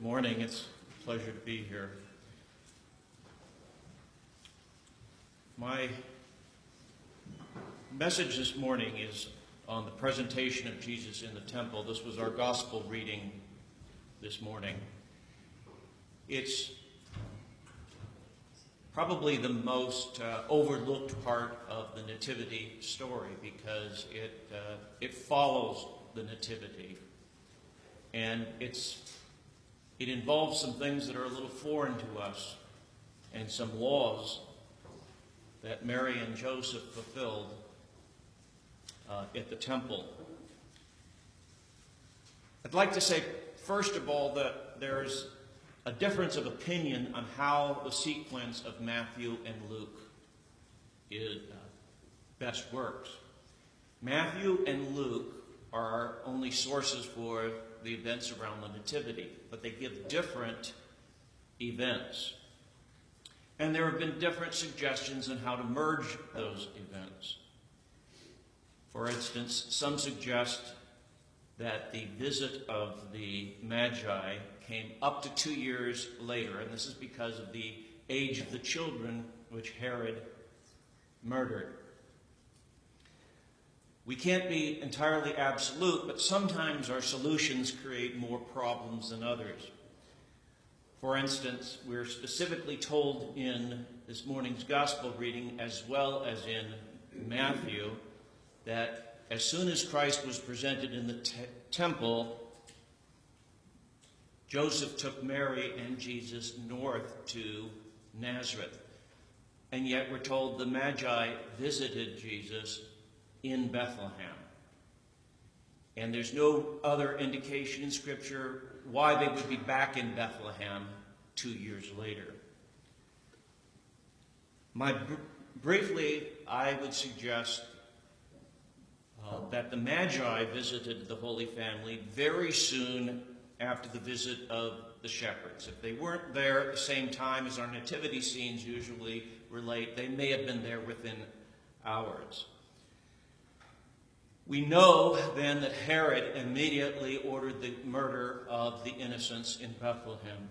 morning. It's a pleasure to be here. My message this morning is on the presentation of Jesus in the temple. This was our gospel reading this morning. It's probably the most overlooked part of the nativity story because it follows the nativity, and it involves some things that are a little foreign to us and some laws that Mary and Joseph fulfilled at the temple. I'd like to say, first of all, that there's a difference of opinion on how the sequence of Matthew and Luke best works. Matthew and Luke are our only sources for the events around the Nativity, but they give different events. And there have been different suggestions on how to merge those events. For instance, some suggest that the visit of the Magi came up to 2 years later, and this is because of the age of the children which Herod murdered. We can't be entirely absolute, but sometimes our solutions create more problems than others. For instance, we're specifically told in this morning's gospel reading, as well as in Matthew, that as soon as Christ was presented in the temple, Joseph took Mary and Jesus north to Nazareth. And yet we're told the Magi visited Jesus in Bethlehem. And there's no other indication in Scripture why they would be back in Bethlehem 2 years later. Briefly, I would suggest that the Magi visited the Holy Family very soon after the visit of the shepherds. If they weren't there at the same time as our nativity scenes usually relate, they may have been there within hours. We know then that Herod immediately ordered the murder of the innocents in Bethlehem.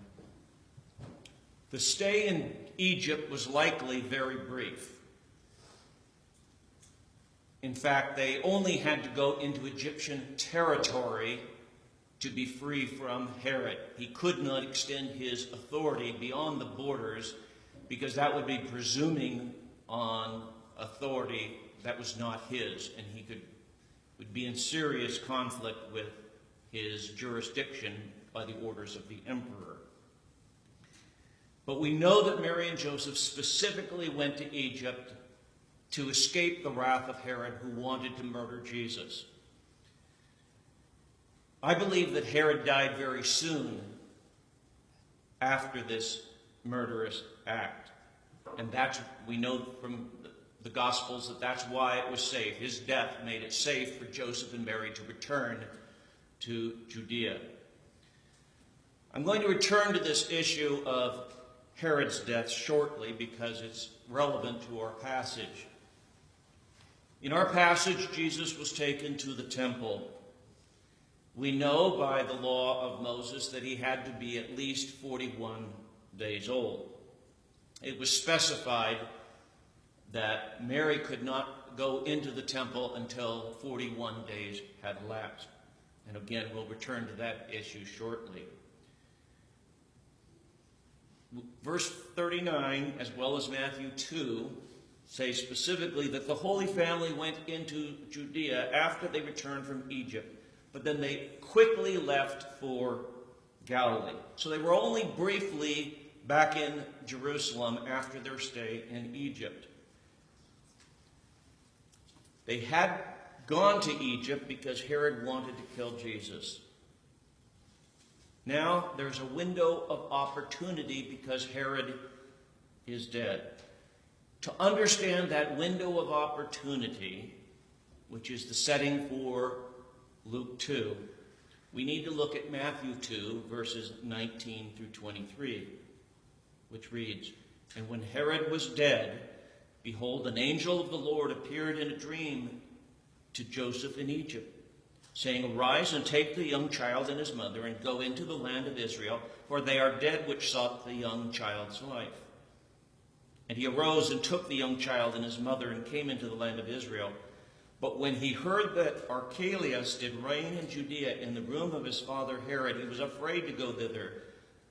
The stay in Egypt was likely very brief. In fact, they only had to go into Egyptian territory to be free from Herod. He could not extend his authority beyond the borders because that would be presuming on authority that was not his, and he would be in serious conflict with his jurisdiction by the orders of the emperor. But we know that Mary and Joseph specifically went to Egypt to escape the wrath of Herod, who wanted to murder Jesus. I believe that Herod died very soon after this murderous act. And we know from the Gospels that's why it was safe. His death made it safe for Joseph and Mary to return to Judea. I'm going to return to this issue of Herod's death shortly because it's relevant to our passage. In our passage, Jesus was taken to the temple. We know by the law of Moses that he had to be at least 41 days old. It was specified that Mary could not go into the temple until 41 days had elapsed. And again, we'll return to that issue shortly. Verse 39, as well as Matthew 2, say specifically that the Holy Family went into Judea after they returned from Egypt, but then they quickly left for Galilee. So they were only briefly back in Jerusalem after their stay in Egypt. They had gone to Egypt because Herod wanted to kill Jesus. Now there's a window of opportunity because Herod is dead. To understand that window of opportunity, which is the setting for Luke 2, we need to look at Matthew 2, verses 19 through 23, which reads, "And when Herod was dead, behold, an angel of the Lord appeared in a dream to Joseph in Egypt, saying, Arise and take the young child and his mother and go into the land of Israel, for they are dead which sought the young child's life. And he arose and took the young child and his mother and came into the land of Israel. But when he heard that Archelaus did reign in Judea in the room of his father Herod, he was afraid to go thither.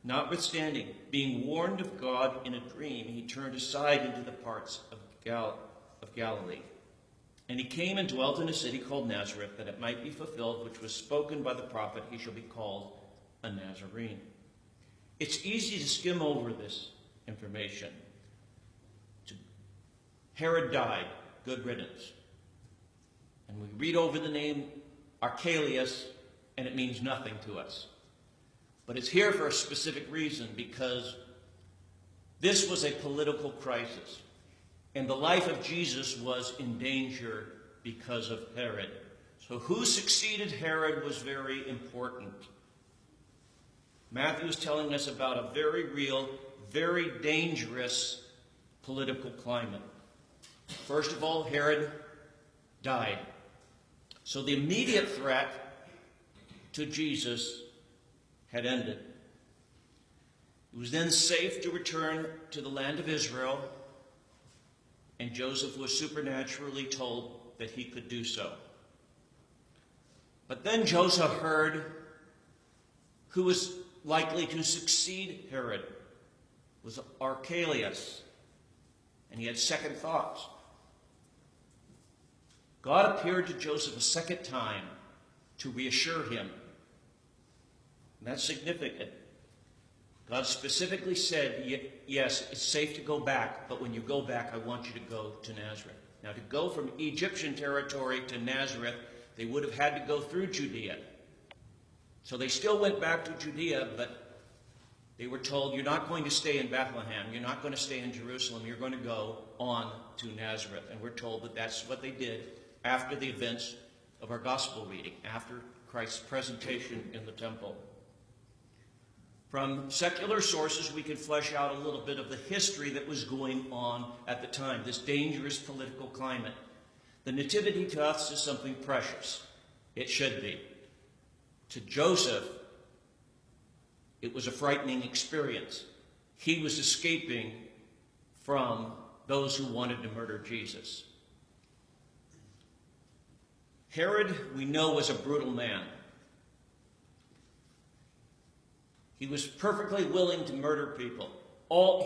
Notwithstanding, being warned of God in a dream, he turned aside into the parts of Galilee. And he came and dwelt in a city called Nazareth, that it might be fulfilled, which was spoken by the prophet, he shall be called a Nazarene. It's easy to skim over this information. Herod died, good riddance. And we read over the name Archelaus, and it means nothing to us. But it's here for a specific reason, because this was a political crisis. And the life of Jesus was in danger because of Herod. So who succeeded Herod was very important. Matthew is telling us about a very real, very dangerous political climate. First of all, Herod died. So the immediate threat to Jesus had ended. It was then safe to return to the land of Israel, and Joseph was supernaturally told that he could do so. But then Joseph heard who was likely to succeed Herod. It was Archelaus, and he had second thoughts. God appeared to Joseph a second time to reassure him. And that's significant. God specifically said, yes, it's safe to go back, but when you go back, I want you to go to Nazareth. Now, to go from Egyptian territory to Nazareth, they would have had to go through Judea. So they still went back to Judea, but they were told, you're not going to stay in Bethlehem, you're not going to stay in Jerusalem, you're going to go on to Nazareth. And we're told that that's what they did after the events of our gospel reading, after Christ's presentation in the temple. From secular sources, we can flesh out a little bit of the history that was going on at the time, this dangerous political climate. The nativity to us is something precious. It should be. To Joseph, it was a frightening experience. He was escaping from those who wanted to murder Jesus. Herod, we know, was a brutal man. He was perfectly willing to murder people.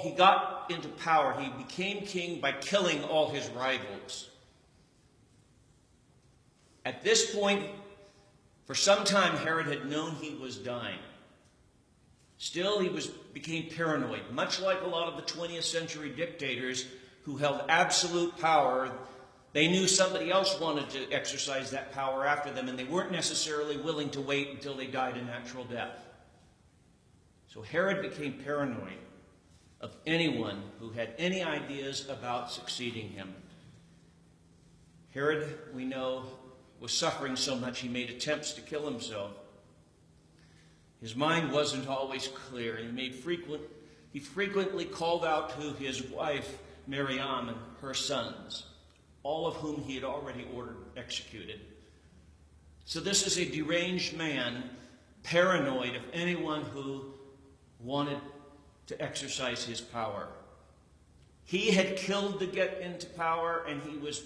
He got into power. He became king by killing all his rivals. At this point, for some time, Herod had known he was dying. Still, he became paranoid, much like a lot of the 20th century dictators who held absolute power. They knew somebody else wanted to exercise that power after them, and they weren't necessarily willing to wait until they died a natural death. So Herod became paranoid of anyone who had any ideas about succeeding him. Herod, we know, was suffering so much he made attempts to kill himself. His mind wasn't always clear, and he frequently called out to his wife, Miriam, and her sons, all of whom he had already ordered executed. So this is a deranged man, paranoid of anyone who wanted to exercise his power. He had killed to get into power, and he was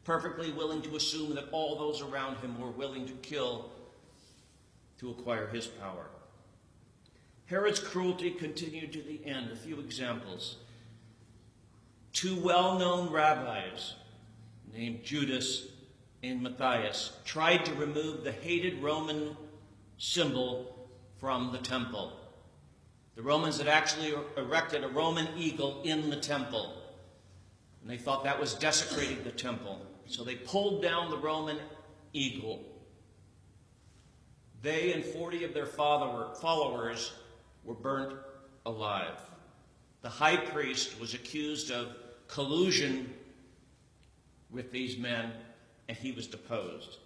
perfectly willing to assume that all those around him were willing to kill to acquire his power. Herod's cruelty continued to the end. A few examples. Two well-known rabbis named Judas and Matthias tried to remove the hated Roman symbol from the temple. The Romans had actually erected a Roman eagle in the temple, and they thought that was desecrating the temple. So they pulled down the Roman eagle. They and 40 of their followers were burnt alive. The high priest was accused of collusion with these men, and he was deposed.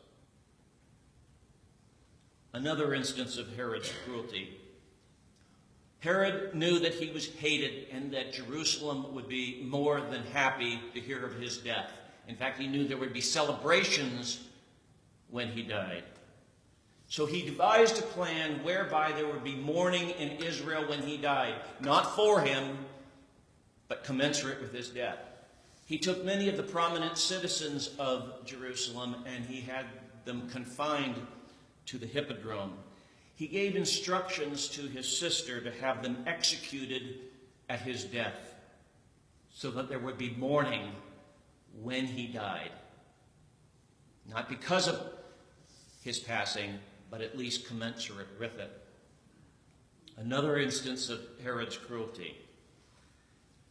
Another instance of Herod's cruelty. Herod knew that he was hated and that Jerusalem would be more than happy to hear of his death. In fact, he knew there would be celebrations when he died. So he devised a plan whereby there would be mourning in Israel when he died, not for him, but commensurate with his death. He took many of the prominent citizens of Jerusalem and he had them confined to the hippodrome. He gave instructions to his sister to have them executed at his death, so that there would be mourning when he died. Not because of his passing, but at least commensurate with it. Another instance of Herod's cruelty.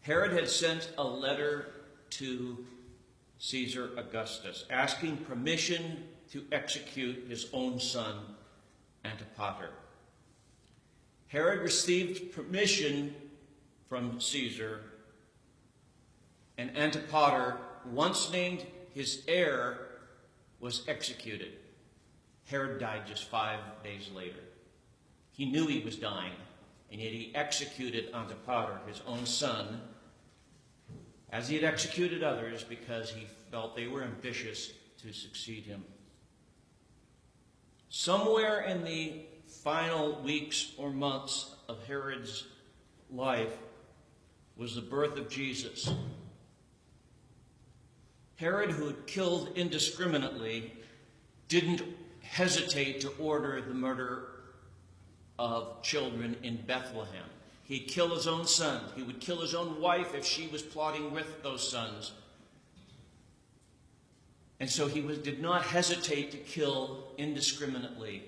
Herod had sent a letter to Caesar Augustus asking permission to execute his own son, Antipater. Herod received permission from Caesar, and Antipater, once named his heir, was executed. Herod died just 5 days later. He knew he was dying, and yet he executed Antipater, his own son, as he had executed others because he felt they were ambitious to succeed him. Somewhere in the final weeks or months of Herod's life was the birth of Jesus. Herod, who had killed indiscriminately, didn't hesitate to order the murder of children in Bethlehem. He'd kill his own son. He would kill his own wife if she was plotting with those sons. And so he did not hesitate to kill indiscriminately.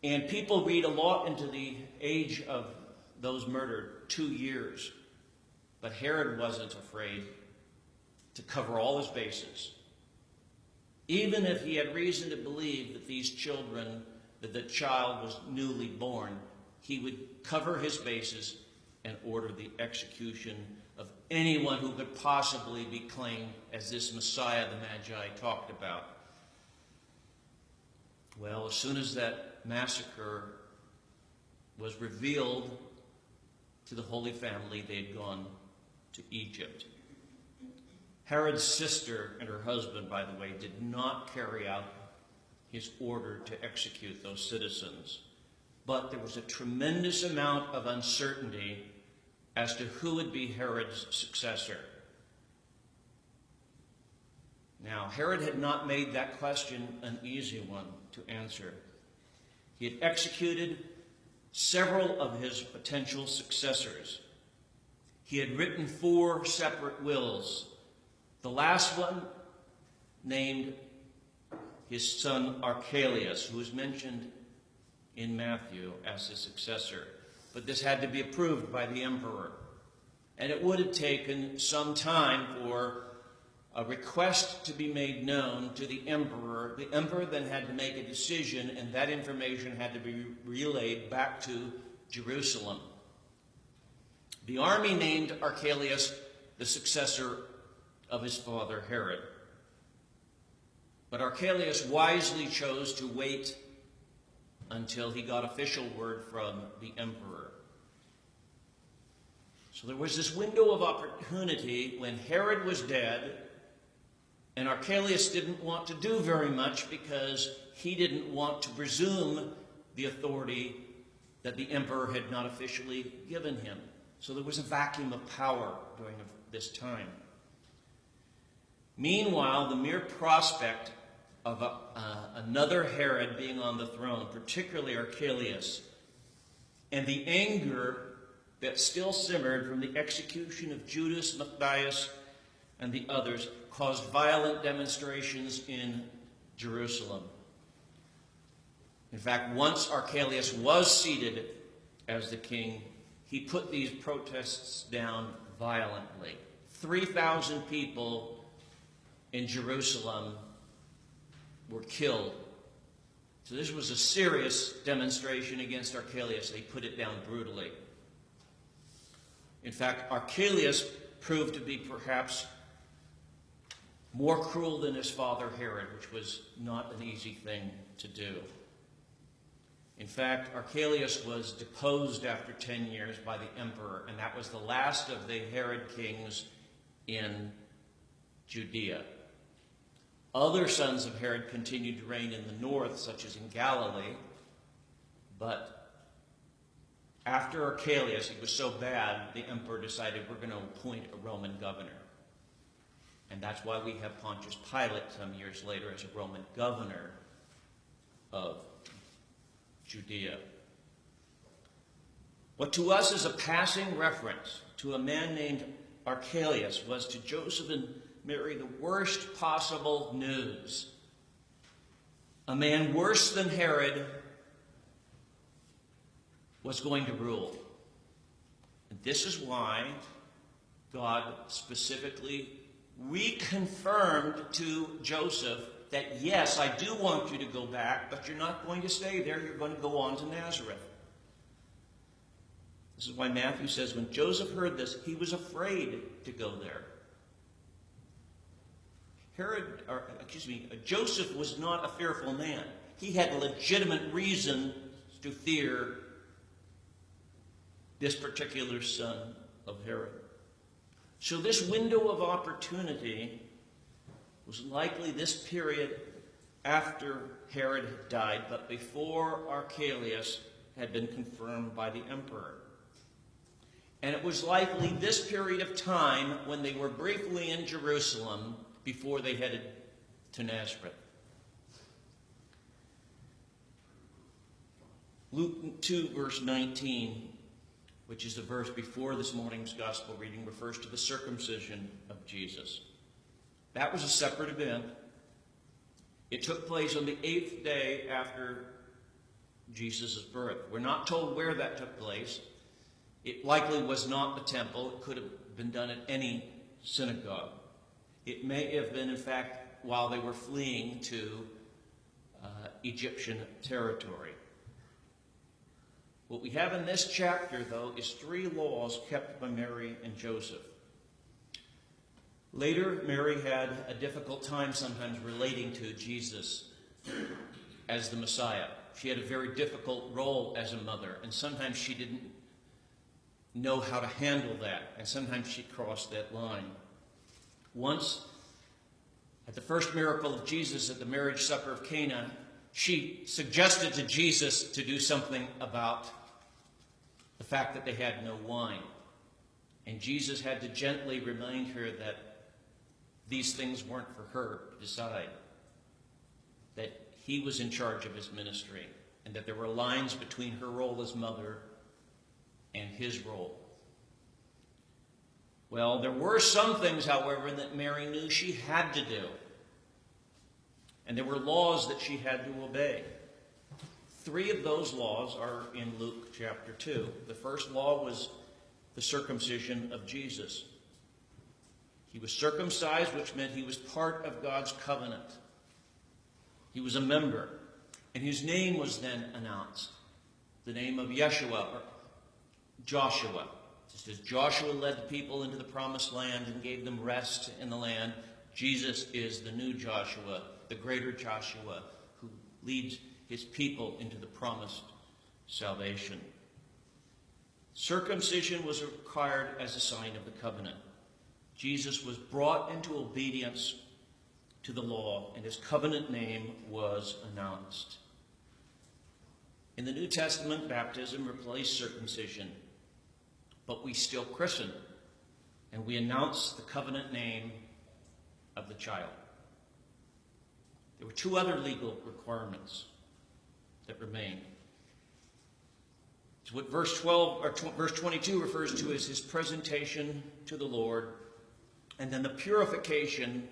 And people read a lot into the age of those murdered, 2 years. But Herod wasn't afraid to cover all his bases. Even if he had reason to believe that these children, that the child was newly born, he would cover his bases and order the execution of anyone who could possibly be claimed as this Messiah the Magi talked about. Well, as soon as that massacre was revealed to the Holy Family, they had gone to Egypt. Herod's sister and her husband, by the way, did not carry out his order to execute those citizens. But there was a tremendous amount of uncertainty as to who would be Herod's successor. Now, Herod had not made that question an easy one to answer. He had executed several of his potential successors. He had written 4 separate wills. The last one named his son Archelaus, who is mentioned in Matthew as his successor. But this had to be approved by the emperor. And it would have taken some time for a request to be made known to the emperor. The emperor then had to make a decision, and that information had to be relayed back to Jerusalem. The army named Archelaus the successor of his father Herod. But Archelaus wisely chose to wait until he got official word from the emperor. So there was this window of opportunity when Herod was dead, and Archelaus didn't want to do very much because he didn't want to presume the authority that the emperor had not officially given him. So there was a vacuum of power during this time. Meanwhile, the mere prospect of another Herod being on the throne, particularly Archelaus, and the anger that still simmered from the execution of Judas, Matthias, and the others, caused violent demonstrations in Jerusalem. In fact, once Archelaus was seated as the king, he put these protests down violently. 3,000 people in Jerusalem were killed. So this was a serious demonstration against Archelaus. They put it down brutally. In fact, Archelaus proved to be perhaps more cruel than his father Herod, which was not an easy thing to do. In fact, Archelaus was deposed after 10 years by the emperor, and that was the last of the Herod kings in Judea. Other sons of Herod continued to reign in the north, such as in Galilee. But after Archelaus, he was so bad, the emperor decided we're going to appoint a Roman governor. And that's why we have Pontius Pilate some years later as a Roman governor of Judea. What to us is a passing reference to a man named Archelaus was to Joseph and Mary the worst possible news. A man worse than Herod was going to rule. And this is why God specifically reconfirmed to Joseph that, yes, I do want you to go back, but you're not going to stay there. You're going to go on to Nazareth. This is why Matthew says when Joseph heard this, he was afraid to go there. Joseph was not a fearful man. He had legitimate reason to fear this particular son of Herod. So this window of opportunity was likely this period after Herod had died, but before Archelaus had been confirmed by the emperor. And it was likely this period of time when they were briefly in Jerusalem before they headed to Nazareth. Luke 2, verse 19, which is the verse before this morning's gospel reading, refers to the circumcision of Jesus. That was a separate event. It took place on the 8th day after Jesus' birth. We're not told where that took place. It likely was not the temple. It could have been done at any synagogue. It may have been, in fact, while they were fleeing to Egyptian territory. What we have in this chapter, though, is 3 laws kept by Mary and Joseph. Later, Mary had a difficult time sometimes relating to Jesus as the Messiah. She had a very difficult role as a mother, and sometimes she didn't know how to handle that, and sometimes she crossed that line. Once, at the first miracle of Jesus at the marriage supper of Cana, she suggested to Jesus to do something about the fact that they had no wine. And Jesus had to gently remind her that these things weren't for her to decide, that he was in charge of his ministry, and that there were lines between her role as mother and his role. Well, there were some things, however, that Mary knew she had to do. And there were laws that she had to obey. 3 of those laws are in Luke chapter 2. The first law was the circumcision of Jesus. He was circumcised, which meant he was part of God's covenant. He was a member. And his name was then announced. The name of Yeshua, or Joshua. Just as Joshua led the people into the promised land and gave them rest in the land, Jesus is the new Joshua, the greater Joshua, who leads his people into the promised salvation. Circumcision was required as a sign of the covenant. Jesus was brought into obedience to the law, and his covenant name was announced. In the New Testament, baptism replaced circumcision, but we still christen, and we announce the covenant name of the child. There were 2 other legal requirements that remained. It's what verse 22 refers to as his presentation to the Lord, and then the purification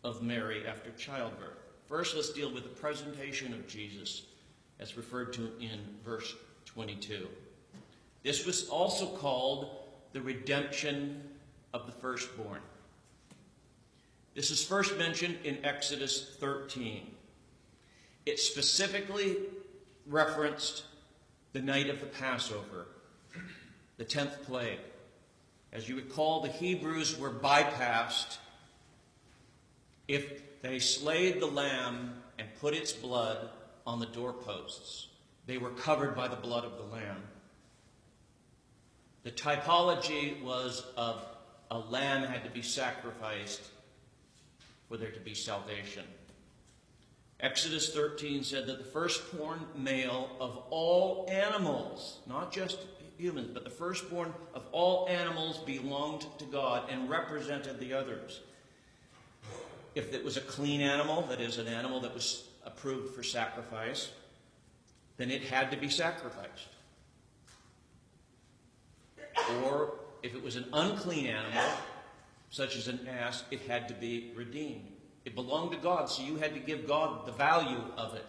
of Mary after childbirth. First, let's deal with the presentation of Jesus, as referred to in verse 22. This was also called the redemption of the firstborn. This is first mentioned in Exodus 13. It specifically referenced the night of the Passover, the 10th plague. As you recall, the Hebrews were bypassed if they slayed the lamb and put its blood on the doorposts. They were covered by the blood of the lamb. The typology was of a lamb had to be sacrificed for there to be salvation. Exodus 13 said that the firstborn male of all animals, not just humans, but the firstborn of all animals belonged to God and represented the others. If it was a clean animal, that is, an animal that was approved for sacrifice, then it had to be sacrificed. Or if it was an unclean animal, such as an ass, it had to be redeemed. It belonged to God, so you had to give God the value of it.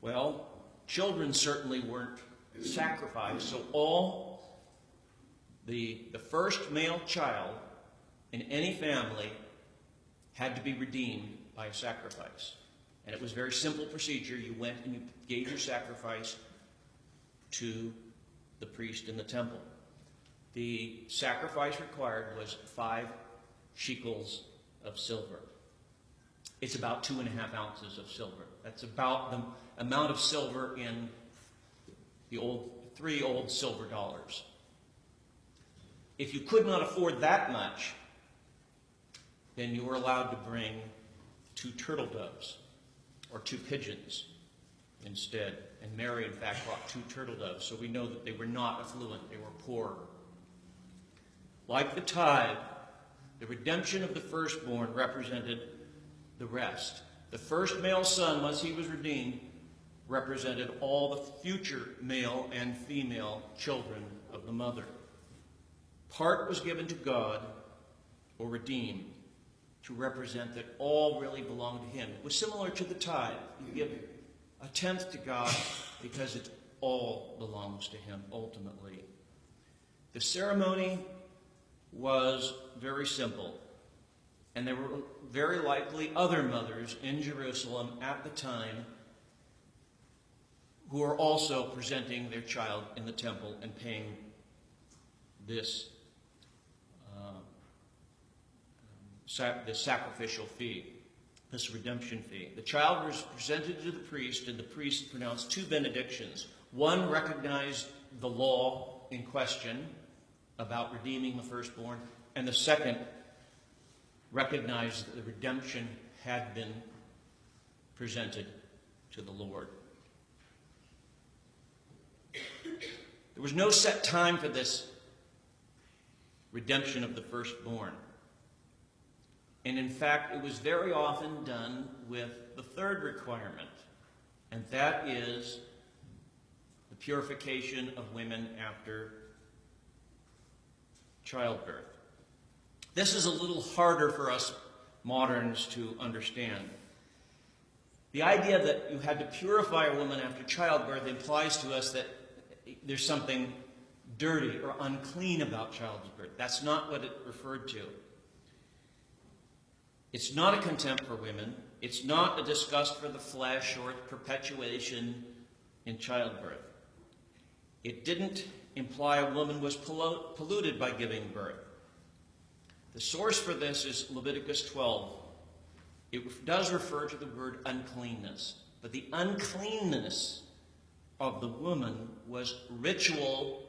Well, children certainly weren't sacrificed, so all the first male child in any family had to be redeemed by a sacrifice. And it was a very simple procedure. You went and you gave your sacrifice to the priest in the temple. The sacrifice required was 5 shekels of silver. It's about 2.5 ounces of silver. That's about the amount of silver in the 3 old silver dollars. If you could not afford that much, then you were allowed to bring 2 turtle doves or 2 pigeons instead. And Mary, in fact, brought 2 turtle doves, so we know that they were not affluent, they were poor. Like the tithe, the redemption of the firstborn represented the rest. The first male son, once he was redeemed, represented all the future male and female children of the mother. Part was given to God, or redeemed, to represent that all really belonged to him. It was similar to the tithe. You give 1/10 to God because it all belongs to him ultimately. The ceremony was very simple, and there were very likely other mothers in Jerusalem at the time who were also presenting their child in the temple and paying this the sacrificial fee, this redemption fee. The child was presented to the priest, and the priest pronounced 2 benedictions. One recognized the law in question about redeeming the firstborn, and the second recognized that the redemption had been presented to the Lord. There was no set time for this redemption of the firstborn. And in fact, it was very often done with the third requirement, and that is the purification of women after childbirth. This is a little harder for us moderns to understand. The idea that you had to purify a woman after childbirth implies to us that there's something dirty or unclean about childbirth. That's not what it referred to. It's not a contempt for women. It's not a disgust for the flesh or its perpetuation in childbirth. It didn't imply a woman was polluted by giving birth. The source for this is Leviticus 12. It does refer to the word uncleanness, but the uncleanness of the woman was ritual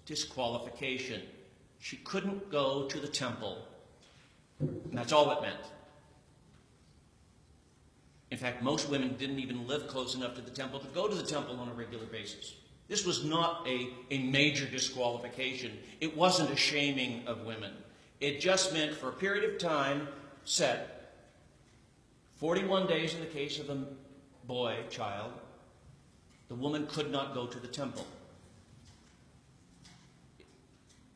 disqualification. She couldn't go to the temple, and that's all it meant. In fact, most women didn't even live close enough to the temple to go to the temple on a regular basis. This was not a major disqualification. It wasn't a shaming of women. It just meant for a period of time set, 41 days in the case of a boy, child, the woman could not go to the temple.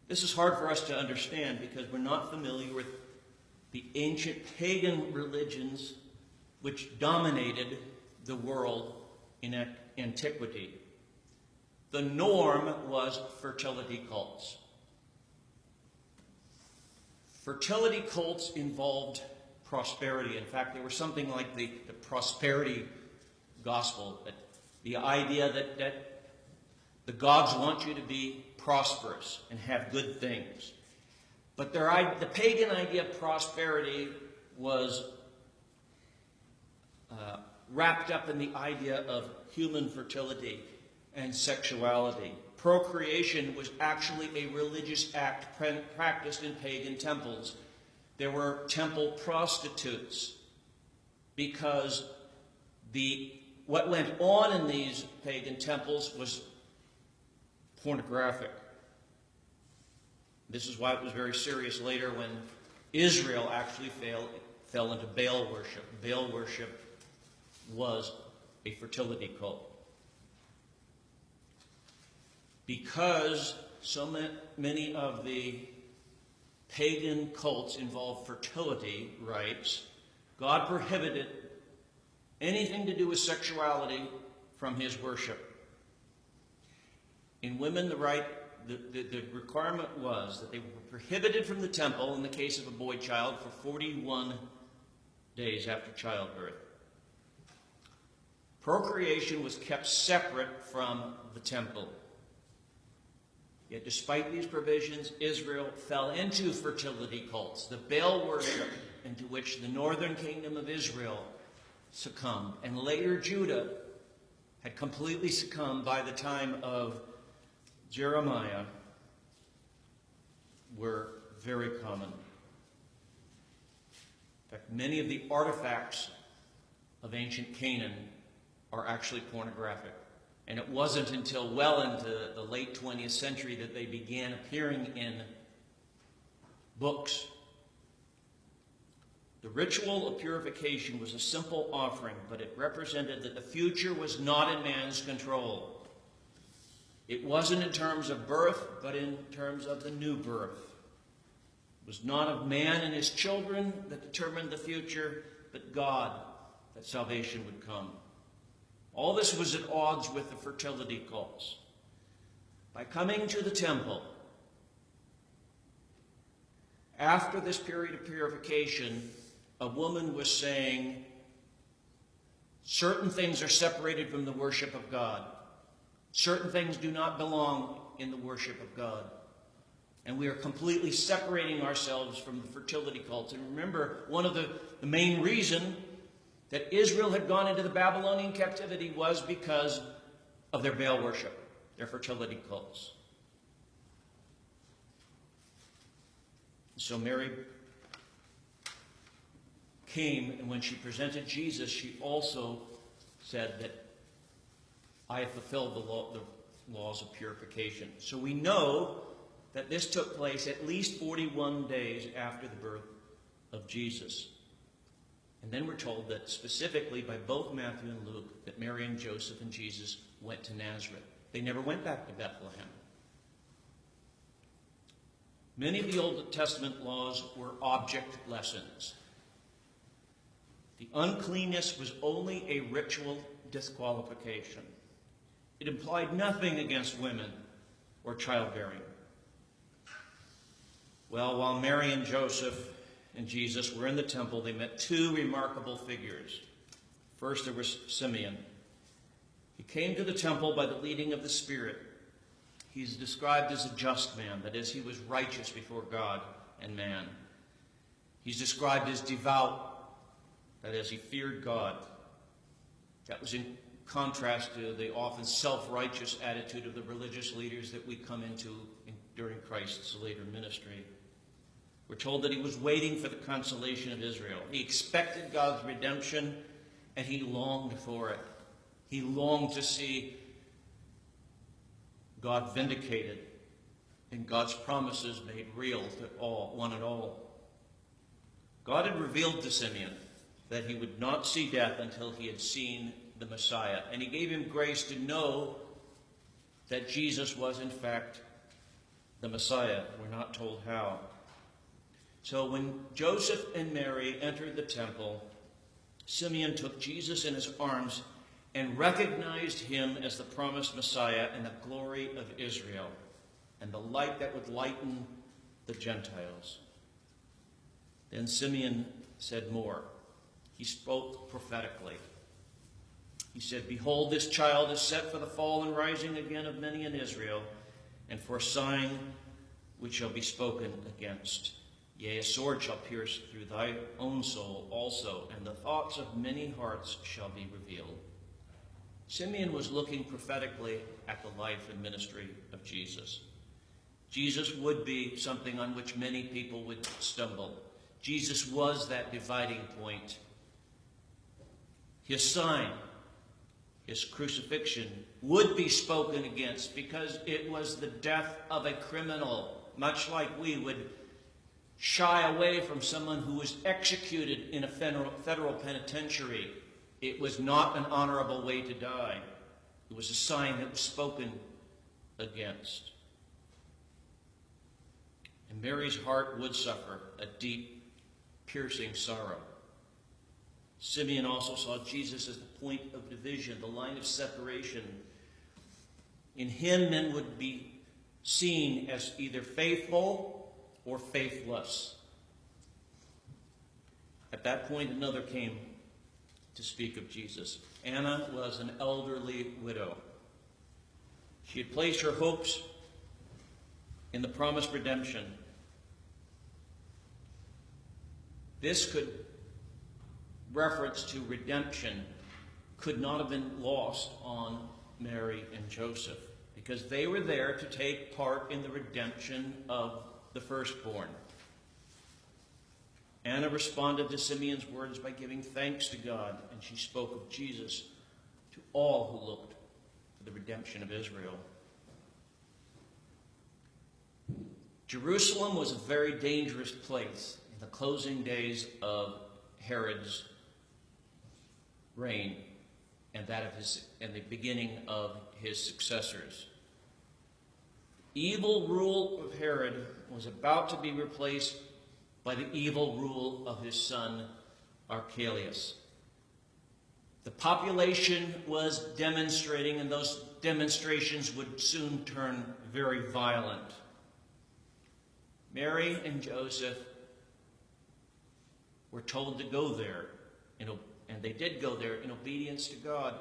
This is hard for us to understand because we're not familiar with the ancient pagan religions which dominated the world in antiquity. The norm was fertility cults. Fertility cults involved prosperity. In fact, they were something like the prosperity gospel, the idea that the gods want you to be prosperous and have good things. But the pagan idea of prosperity was wrapped up in the idea of human fertility and sexuality. Procreation was actually a religious act practiced in pagan temples. There were temple prostitutes because what went on in these pagan temples was pornographic. This is why it was very serious later when Israel actually fell into Baal worship. Baal worship was a fertility cult. Because so many of the pagan cults involved fertility rites, God prohibited anything to do with sexuality from his worship. In women, the requirement was that they were prohibited from the temple in the case of a boy child for 41 days after childbirth. Procreation was kept separate from the temple. Yet despite these provisions, Israel fell into fertility cults, the Baal worship into which the northern kingdom of Israel succumbed. And later Judah had completely succumbed by the time of Jeremiah, were very common. In fact, many of the artifacts of ancient Canaan are actually pornographic. And it wasn't until well into the late 20th century that they began appearing in books. The ritual of purification was a simple offering, but it represented that the future was not in man's control. It wasn't in terms of birth, but in terms of the new birth. It was not of man and his children that determined the future, but God, that salvation would come. All this was at odds with the fertility cults. By coming to the temple, after this period of purification, a woman was saying, certain things are separated from the worship of God. Certain things do not belong in the worship of God. And we are completely separating ourselves from the fertility cults. And remember, one of the main reason that Israel had gone into the Babylonian captivity was because of their Baal worship, their fertility cults. So Mary came, and when she presented Jesus, she also said that I have fulfilled the laws of purification. So we know that this took place at least 41 days after the birth of Jesus. And then we're told that specifically by both Matthew and Luke that Mary and Joseph and Jesus went to Nazareth. They never went back to Bethlehem. Many of the Old Testament laws were object lessons. The uncleanness was only a ritual disqualification. It implied nothing against women or childbearing. Well, while Mary and Joseph and Jesus were in the temple, they met two remarkable figures. First, there was Simeon. He came to the temple by the leading of the Spirit. He's described as a just man, that is, he was righteous before God and man. He's described as devout, that is, he feared God. That was in contrast to the often self-righteous attitude of the religious leaders that we come into during Christ's later ministry. We're told that he was waiting for the consolation of Israel. He expected God's redemption, and he longed for it. He longed to see God vindicated and God's promises made real to all, one and all. God had revealed to Simeon that he would not see death until he had seen the Messiah, and he gave him grace to know that Jesus was in fact the Messiah. We're not told how. So when Joseph and Mary entered the temple, Simeon took Jesus in his arms and recognized him as the promised Messiah and the glory of Israel and the light that would lighten the Gentiles. Then Simeon said more. He spoke prophetically. He said, "Behold, this child is set for the fall and rising again of many in Israel, and for a sign which shall be spoken against. Yea, a sword shall pierce through thy own soul also, and the thoughts of many hearts shall be revealed." Simeon was looking prophetically at the life and ministry of Jesus. Jesus would be something on which many people would stumble. Jesus was that dividing point his sign, his crucifixion, would be spoken against because it was the death of a criminal, much like we would shy away from someone who was executed in a federal penitentiary. It was not an honorable way to die. It was a sign that was spoken against. And Mary's heart would suffer a deep, piercing sorrow. Simeon also saw Jesus as the point of division, the line of separation. In him, men would be seen as either faithful or faithless. At that point, another came to speak of Jesus. Anna was an elderly widow. She had placed her hopes in the promised redemption. This reference to redemption could not have been lost on Mary and Joseph, because they were there to take part in the redemption of the firstborn. Anna responded to Simeon's words by giving thanks to God, and she spoke of Jesus to all who looked for the redemption of Israel. Jerusalem was a very dangerous place in the closing days of Herod's reign and the beginning of his successors. Evil rule of Herod was about to be replaced by the evil rule of his son Archelaus. The population was demonstrating, and those demonstrations would soon turn very violent. Mary and Joseph were told to go there, and they did go there in obedience to God,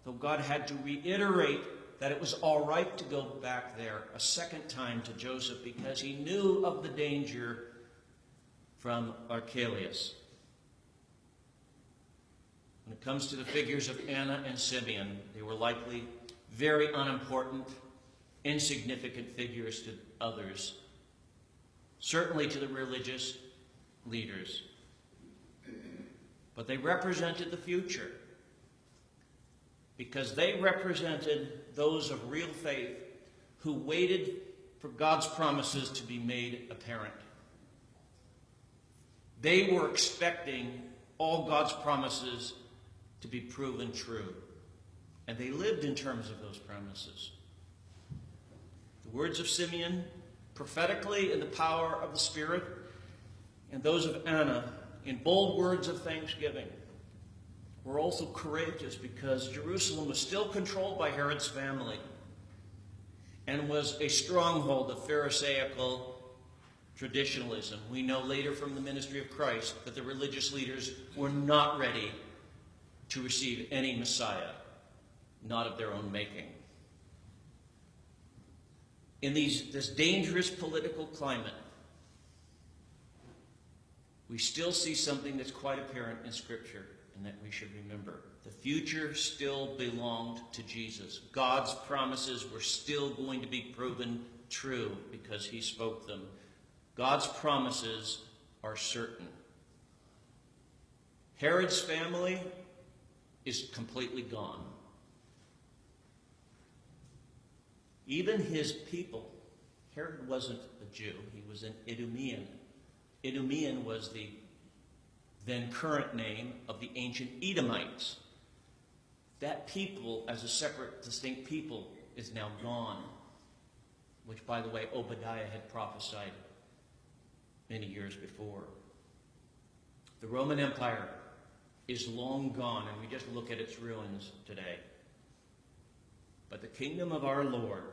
though God had to reiterate that it was all right to go back there a second time to Joseph because he knew of the danger from Archelaus. When it comes to the figures of Anna and Simeon, they were likely very unimportant, insignificant figures to others, certainly to the religious leaders. But they represented the future, because they represented those of real faith who waited for God's promises to be made apparent. They were expecting all God's promises to be proven true, and they lived in terms of those promises. The words of Simeon, prophetically in the power of the Spirit, and those of Anna in bold words of thanksgiving, were also courageous because Jerusalem was still controlled by Herod's family and was a stronghold of Pharisaical traditionalism. We know later from the ministry of Christ that the religious leaders were not ready to receive any Messiah, not of their own making. In this dangerous political climate, we still see something that's quite apparent in Scripture and that we should remember. The future still belonged to Jesus. God's promises were still going to be proven true because he spoke them. God's promises are certain. Herod's family is completely gone. Even his people. Herod wasn't a Jew. He was an Idumean. Idumean was the then current name of the ancient Edomites. That people, as a separate, distinct people, is now gone, which, by the way, Obadiah had prophesied many years before. The Roman Empire is long gone, and we just look at its ruins today. But the kingdom of our Lord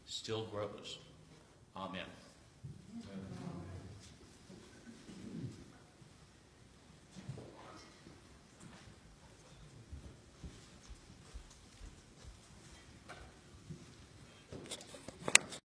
still grows. Amen.